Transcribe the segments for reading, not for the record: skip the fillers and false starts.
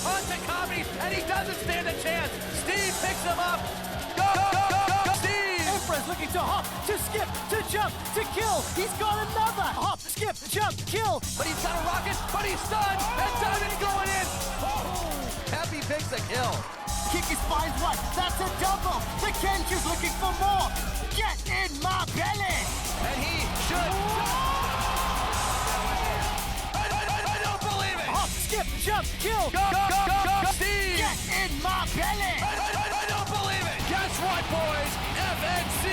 onto Kami, and he doesn't stand a chance. Steve picks him up. Go, go, go, go, Steve! Emperor's looking to hop, to skip, to jump, to kill. He's got another hop, skip, jump, kill. But he's got a rocket, but he's stunned, and Diamond's going in. Happy picks a kill. Kikis finds one, that's a double. The Kenju's looking for more. Get in my belly! And he should. I don't believe it. Hop, skip, jump, kill. Go, go, go, go, go, Steve. Get in my belly! I don't believe it. Guess what, boys? FNC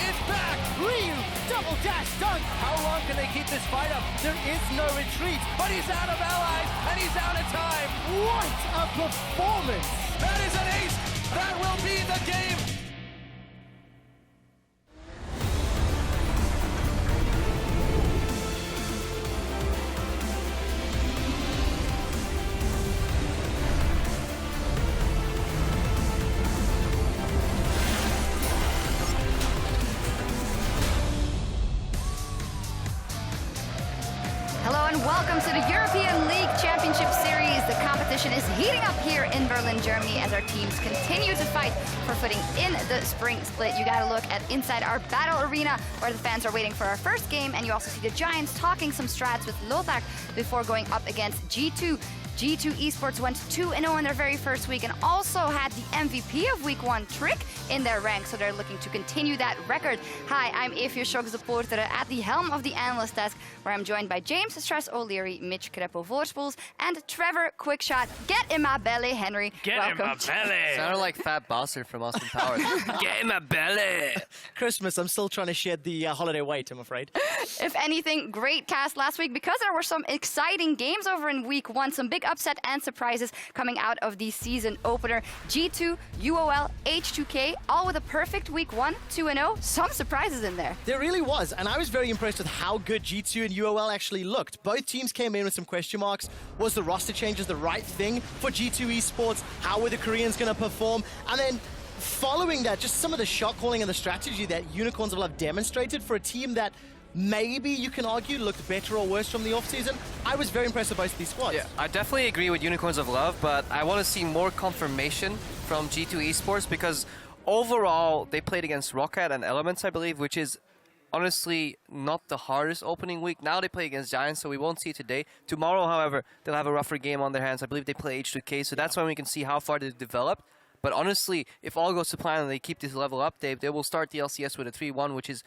is back. Ryu, double dash dunk. How long can they keep this fight up? There is no retreat. But he's out of allies, and he's out of time. What a performance! That is an ace. That will be the game. Hello and welcome to the European League Championship Series. The competition is heating up here in Berlin, Germany as our teams continue to fight for footing in the spring split. You gotta look at inside our battle arena where the fans are waiting for our first game, and you also see the Giants talking some strats with Lothar before going up against G2. G2 Esports went 2-0 in their very first week and also had the MVP of week 1, Trick, in their ranks, so they're looking to continue that record. Hi, I'm EpicSkillshot supporter at the helm of the analyst desk, where I'm joined by James Stress O'Leary, Mitch Krepo-Voorspoels, and Trevor Quickshot. Get in my belly, Henry. Get Welcome. in my belly. Sounded like Fat Bastard from Austin Powers. Get in my belly. Christmas, I'm still trying to shed the holiday weight, I'm afraid. If anything, great cast last week because there were some exciting games over in week 1, some big upset and surprises coming out of the season opener. G2, UOL, H2K, all with a perfect week 1, 2-0. Some surprises in there. There really was, and I was very impressed with how good G2 and UOL actually looked. Both teams came in with some question marks. Was the roster changes the right thing for G2 Esports? How were the Koreans going to perform? And then following that, just some of the shot calling and the strategy that Unicorns of Love demonstrated for a team that maybe you can argue looked better or worse from the offseason. I was very impressed with both of these squads. Yeah, I definitely agree with Unicorns of Love, but I want to see more confirmation from G2 Esports because overall they played against Rocket and Elements, I believe, which is honestly not the hardest opening week. Now they play against Giants, so we won't see it today. Tomorrow, however, they'll have a rougher game on their hands. I believe they play H2K, so that's when we can see how far they've developed. But honestly, if all goes to plan and they keep this level up, they will start the LCS with a 3-1, which is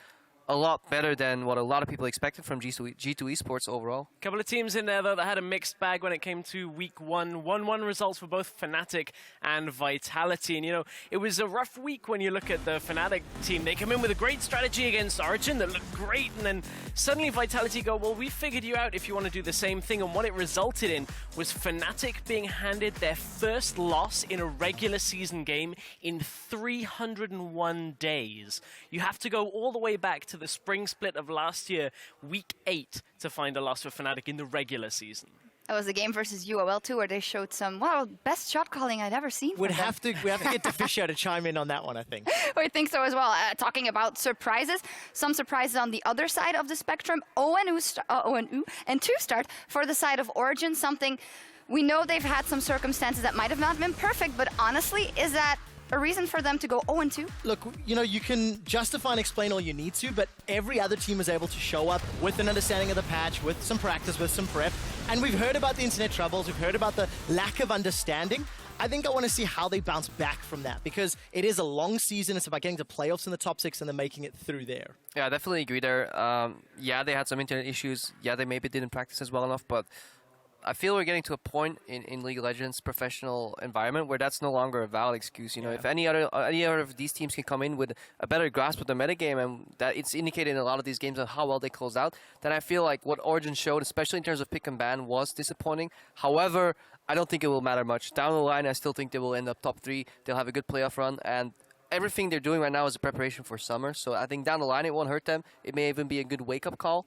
a lot better than what a lot of people expected from G2 Esports overall. Couple of teams in there, though, that had a mixed bag when it came to week 1. 1-1 results for both Fnatic and Vitality. And, you know, it was a rough week when you look at the Fnatic team. They come in with a great strategy against Arjun that looked great, and then suddenly Vitality go, well, we figured you out if you want to do the same thing. And what it resulted in was Fnatic being handed their first loss in a regular season game in 301 days. You have to go all the way back to the spring split of last year, week 8, to find a loss for Fnatic in the regular season. That was the game versus UOL too, where they showed some, well, best shot calling I'd ever seen. We have to get Fisher to chime in on that one, I think. I think so as well. Talking about surprises, some surprises on the other side of the spectrum. ONU and 2 start for the side of Origin, something we know they've had some circumstances that might have not been perfect, but honestly, is that a reason for them to go 0-2? Look, you know, you can justify and explain all you need to, but every other team was able to show up with an understanding of the patch, with some practice, with some prep. And we've heard about the internet troubles, we've heard about the lack of understanding. I think I want to see how they bounce back from that, because it is a long season. It's about getting to playoffs in the top 6 and then making it through there. Yeah, I definitely agree there. Yeah, they had some internet issues. Yeah, they maybe didn't practice as well enough, but I feel we're getting to a point in League of Legends professional environment where that's no longer a valid excuse. You know, if any other of these teams can come in with a better grasp of the metagame, and that it's indicated in a lot of these games on how well they closed out, then I feel like what Origin showed, especially in terms of pick and ban, was disappointing. However, I don't think it will matter much. Down the line, I still think they will end up top 3. They'll have a good playoff run, and everything they're doing right now is a preparation for summer. So I think down the line, it won't hurt them. It may even be a good wake-up call.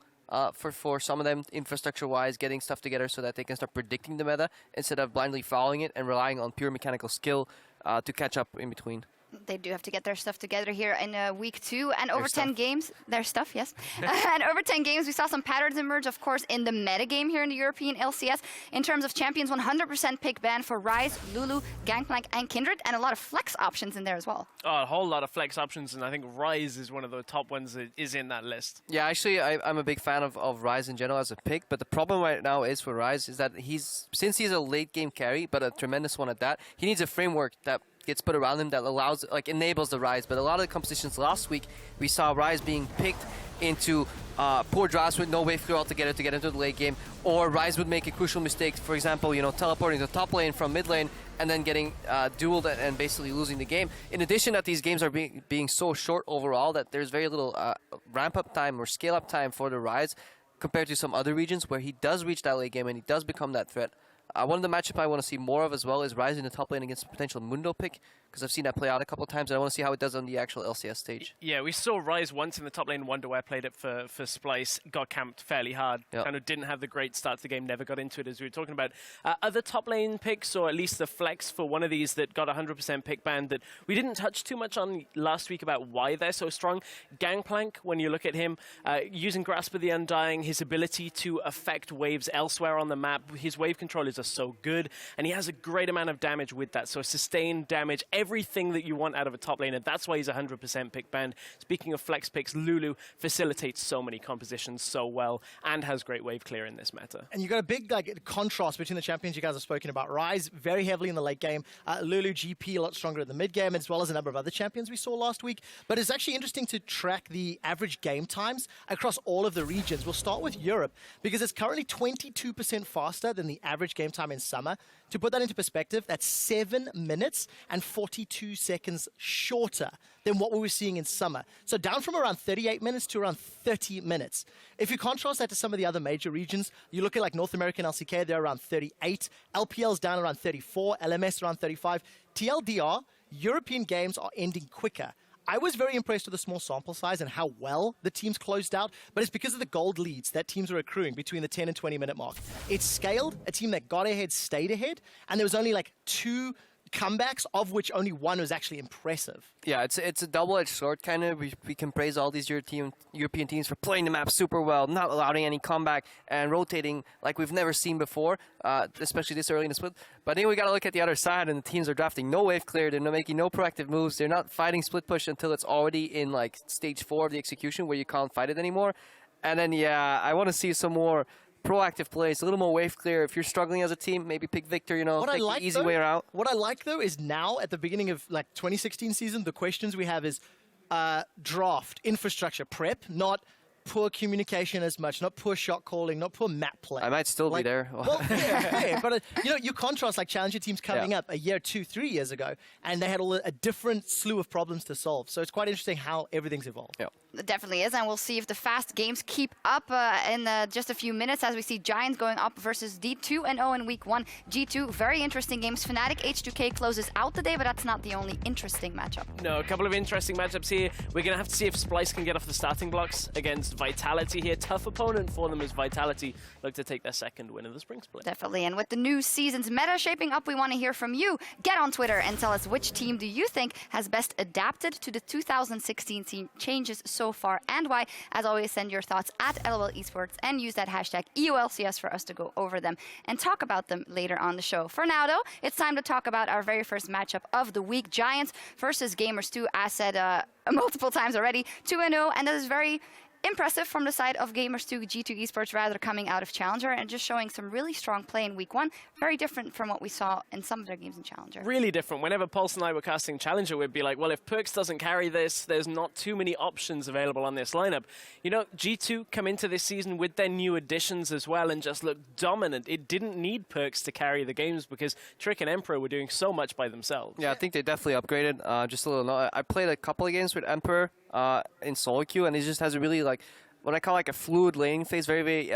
For some of them, infrastructure-wise, getting stuff together so that they can start predicting the meta instead of blindly following it and relying on pure mechanical skill to catch up in between. They do have to get their stuff together here in week 2 and over 10 games. Their stuff, yes. And over 10 games, we saw some patterns emerge, of course, in the meta game here in the European LCS. In terms of champions, 100% pick ban for Ryze, Lulu, Gangplank, and Kindred, and a lot of flex options in there as well. Oh, a whole lot of flex options, and I think Ryze is one of the top ones that is in that list. Yeah, actually, I'm a big fan of Ryze in general as a pick, but the problem right now is for Ryze is that since he's a late game carry, but a tremendous one at that, he needs a framework that gets put around him that allows, enables the Ryze. But a lot of the compositions last week, we saw Ryze being picked into poor drafts with no wave clear altogether to get into the late game, or Ryze would make a crucial mistake, for example, teleporting to top lane from mid lane and then getting dueled and basically losing the game. In addition, that these games are being so short overall that there's very little ramp-up time or scale-up time for the Ryze compared to some other regions where he does reach that late game and he does become that threat. One of the matchup I want to see more of as well is Ryze in the top lane against a potential Mundo pick, because I've seen that play out a couple of times, and I want to see how it does on the actual LCS stage. Yeah, we saw Ryze once in the top lane. Wonderware played it for Splice, got camped fairly hard, kind of didn't have the great start to the game, never got into it, as we were talking about. Other top lane picks, or at least the flex for one of these that got 100% pick banned that we didn't touch too much on last week about why they're so strong. Gangplank, when you look at him, using Grasp of the Undying, his ability to affect waves elsewhere on the map, his wave controllers are so good, and he has a great amount of damage with that, so sustained damage, everything that you want out of a top laner. That's why he's 100% pick banned. Speaking of flex picks, Lulu facilitates so many compositions so well and has great wave clear in this meta. And you've got a big contrast between the champions you guys have spoken about. Ryze, very heavily in the late game. Lulu, GP, a lot stronger in the mid game, as well as a number of other champions we saw last week. But it's actually interesting to track the average game times across all of the regions. We'll start with Europe, because it's currently 22% faster than the average game time in summer. To put that into perspective, that's 7 minutes and 42 seconds shorter than what we were seeing in summer. So down from around 38 minutes to around 30 minutes. If you contrast that to some of the other major regions, you look at like North American LCK, they're around 38. LPL's down around 34. LMS around 35. TLDR, European games are ending quicker. I was very impressed with the small sample size and how well the teams closed out, but it's because of the gold leads that teams were accruing between the 10 and 20 minute mark. It's scaled. A team that got ahead stayed ahead, and there was only like 2 comebacks, of which only 1 was actually impressive. Yeah, it's a double-edged sword, kind of. We can praise all these European teams for playing the map super well, not allowing any comeback, and rotating like we've never seen before, especially this early in the split. But then we got to look at the other side, and the teams are drafting no wave clear, they're making no proactive moves, they're not fighting split push until it's already in like stage 4 of the execution where you can't fight it anymore. And then, yeah, I want to see some more proactive plays, a little more wave clear. If you're struggling as a team, maybe pick Victor, take the easy way out. What I like, though, is now at the beginning of like 2016 season, the questions we have is draft, infrastructure, prep, not poor communication as much, not poor shot calling, not poor map play. I might still be there. Well, yeah, but you contrast like challenger teams coming up a year, 2, 3 years ago, and they had a different slew of problems to solve. So it's quite interesting how everything's evolved. Yeah. It definitely is, and we'll see if the fast games keep up in just a few minutes as we see Giants going up versus D2 and 0 in week 1. G2, very interesting games. Fnatic H2K closes out the day, but that's not the only interesting matchup. No, a couple of interesting matchups here. We're going to have to see if Splice can get off the starting blocks against Vitality here. Tough opponent for them as Vitality look to take their second win of the spring split. Definitely, and with the new season's meta shaping up, we want to hear from you. Get on Twitter and tell us which team do you think has best adapted to the 2016 team changes so far and why. As always, send your thoughts at LOL Esports and use that hashtag EOLCS for us to go over them and talk about them later on the show. For now, though, it's time to talk about our very first matchup of the week. Giants versus Gamers 2, as said multiple times already, 2-0, and that is very impressive from the side of Gamers 2, G2 Esports, rather coming out of Challenger and just showing some really strong play in week 1. Very different from what we saw in some of their games in Challenger. Really different. Whenever Pulse and I were casting Challenger, we'd be like, well, if Perkz doesn't carry this, there's not too many options available on this lineup. G2 come into this season with their new additions as well and just look dominant. It didn't need Perkz to carry the games because Trick and Emperor were doing so much by themselves. Yeah, I think they definitely upgraded. Just a little note. I played a couple of games with Emperor in solo queue, and he just has a really what I call a fluid laning phase. Very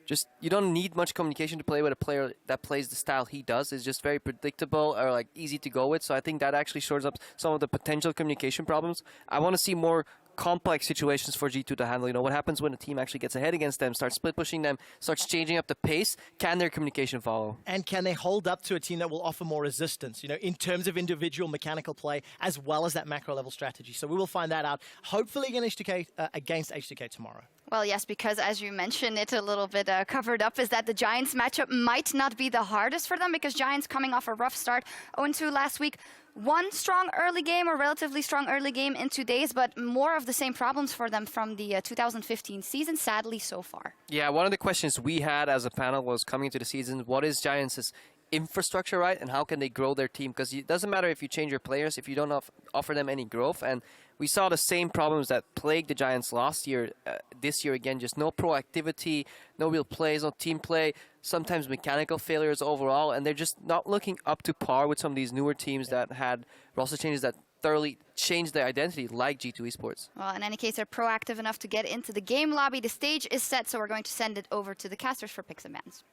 just you don't need much communication to play with a player that plays the style he does. It's just very predictable or easy to go with. So I think that actually shores up some of the potential communication problems. I want to see more complex situations for G2 to handle. You know, what happens when a team actually gets ahead against them, starts split pushing them, starts changing up the pace? Can their communication follow? And can they hold up to a team that will offer more resistance, you know, in terms of individual mechanical play as well as that macro level strategy? So we will find that out, hopefully against H2K tomorrow. Well, yes, because as you mentioned it a little bit covered up, is that the Giants matchup might not be the hardest for them, because Giants coming off a rough start, 0-2 last week. One strong early game, or relatively strong early game in 2 days, but more of the same problems for them from the 2015 season, sadly, so far. Yeah, one of the questions we had as a panel was coming into the season, what is Giants' infrastructure, right? And how can they grow their team? Because it doesn't matter if you change your players, if you don't offer them any growth. And we saw the same problems that plagued the Giants last year, this year again, just no proactivity, no real plays, no team play, sometimes mechanical failures overall, and they're just not looking up to par with some of these newer teams that had roster changes that thoroughly changed their identity, like G2 Esports. Well, in any case, they're proactive enough to get into the game lobby. The stage is set, so we're going to send it over to the casters for picks and bans.